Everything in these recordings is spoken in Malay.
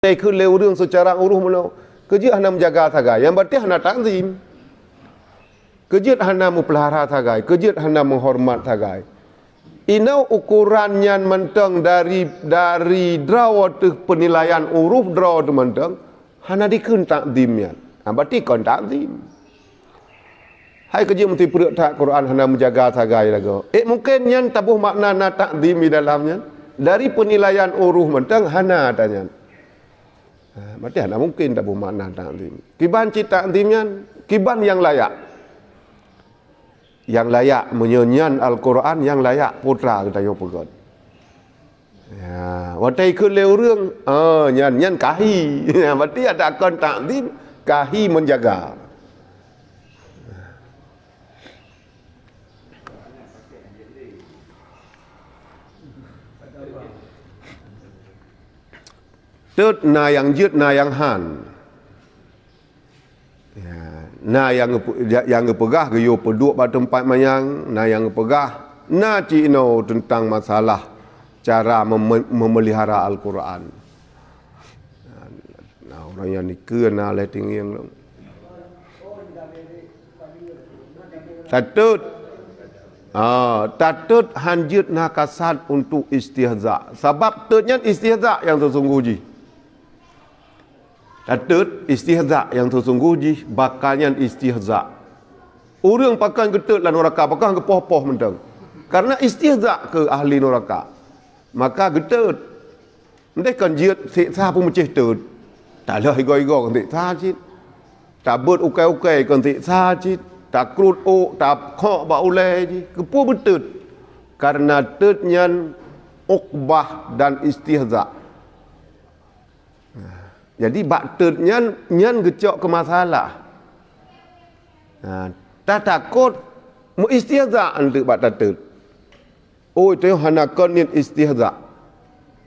Ikut lewurung secara uruh mula kerja hana menjaga thagai yang berarti hana takzim, kerja hana mempelihara thagai, kerja hana menghormat thagai. Inau ukuran yang mentang dari draw tu penilaian uruh draw tu mentang hana dikun takzim yan. Berarti kon takzim. Hai kerja mesti perut tak Quran hana menjaga thagai lagu. Mungkin yang tabuh makna na takzim di dalamnya dari penilaian uruh mentang hana tanya. Berarti hana mungkin tak bermakna takzim. Kiban cita takzimnya, kiban yang layak. Yang layak menyanyian Al-Quran, yang layak putra kita yang pegot. Ya, watai ke lewurung, nyan kahi. Berarti ada akan takzim, kahi menjaga. Tut na yang jut na yang han. Ya, na yang pegah geyo peduk pada tempat mayang, na yang pegah na cino tentang masalah cara memelihara Al-Quran. Nah, orang yang nikah na le tinggi yang tatut hanjut na kasat untuk istihza. Sebab tutnya istihza yang tersungguh. Tatut istihza yang tersungguh bakalnya istihza. Orang pakai getut lah neraka, pakai kepoh-poh mentang. Karena istihza ke ahli neraka. Maka getut. Nanti kan jiat siksa pun macam tut. Tak lah higo-higo kan siksa cit. Tak buat ukai-ukai kan siksa cit. Tak kerut tak kok ba ulai je. Kepoh betut. Karena tutnya ukbah dan istihza. Jadi baktut nyan gecok ke masalah. Tak takut mu istihza untuk baktut. Itu hana kon nyan istihza.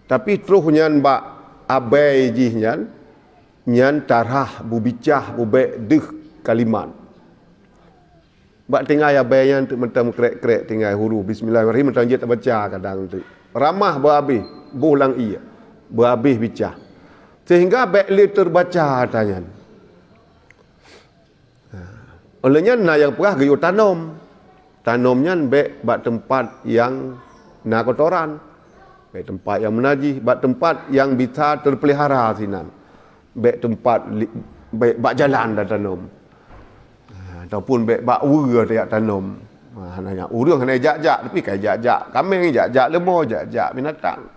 Tapi terus nyan bak abai jih nyan tarah bubicah bubek deh kalimat. Bak tinggal abai nyan untuk mentam krek-krek tinggal huruf bismillahirrahmanirrahim mentam je tak baca kadang tu. Ramah berhabis, bulang iya. Berhabis bicah. Sehingga baiklah terbaca tanya. Olehnya na yang perah gayo tanam. Tanamnya baik bak tempat yang na kotoran. Baik tempat yang menajis, bak tempat yang bisa terpelihara sinan. Baik tempat baik bak jalan dah tanam. Ataupun baik bak ura dia tanam. Hanya urang hanya jak-jak tapi kai jak-jak kambing, jak-jak lembu, jak-jak binatang.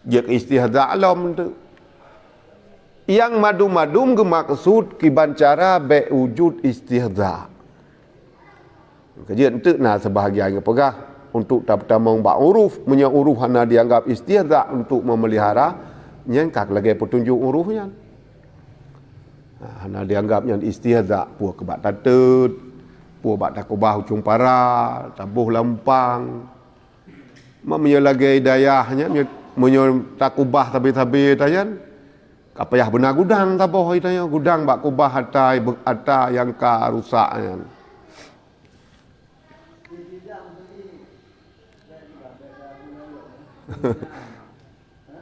Dia istihza alam tu. Yang madum-madum gemaksud kiban cara wujud istihza. Kajian tu nah sebahagian yang pegah untuk tamang bak uruf, punya uruf hana dianggap istihza untuk memelihara yang kak lagi petunjuk urufnya. Hana dianggapnya istihza puak kebak tatut, puak bak takubah ujung para, tabuh lampang. Mamanya lagi hidayahnya punya takubah tabi-tabi tayan. Kapayah benar gudang tak boh itanya gudang bak kubah hatai berata yang ka rusaknya.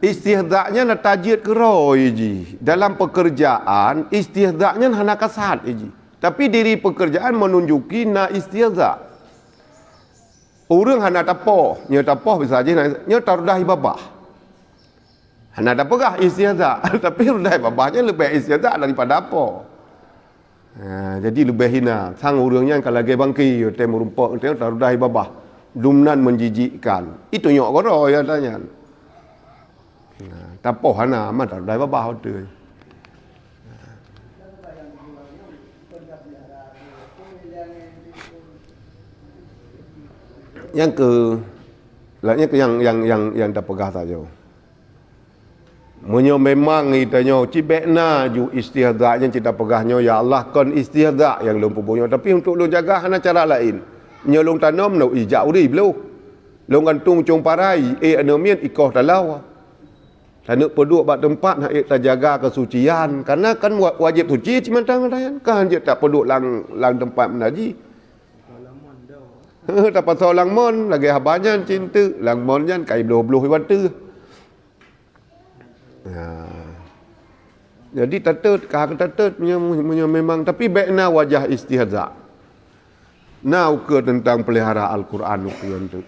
Istihza'nya na tajid keroi ji. Dalam pekerjaan istihza'nya hana kasat ji. Tapi diri pekerjaan menunjuki na istihza'. Orang hana tapoh, nya tapoh bisa aja nya tarudah ibabah. Hana ada pegah istihza, tapi rudai babahnya lebih istihza daripada apa. Jadi lebih hina. Sang urangnya kalau lagi bangki, tem rumpok, tem rudai babah. Dumnan menjijikkan. Itu nyok koro ya tanya. Tapoh hana amat rudai babah tu. Yang tak pegah saja. Menyo memang itanya cibekna ju istihza yang kita pegahnya ya Allah kon istihza yang lum punya tapi untuk lu jaga hana cara lain nyolong tanam no ijak uri belu long gantung cung parai anomian ikoh talawa tanuk peduk bak tempat nak ta jaga kesucian karena kan wajib suci cimantang kan je tak peduk lang tempat menaji tak pasal lang mon lagi habanya cinta lang mon jan kai beluh-beluh iwan tu. Jadi tetut punya memang tapi baikna wajah istihza. Nah ukur tentang pelihara Al-Quran ukur tu.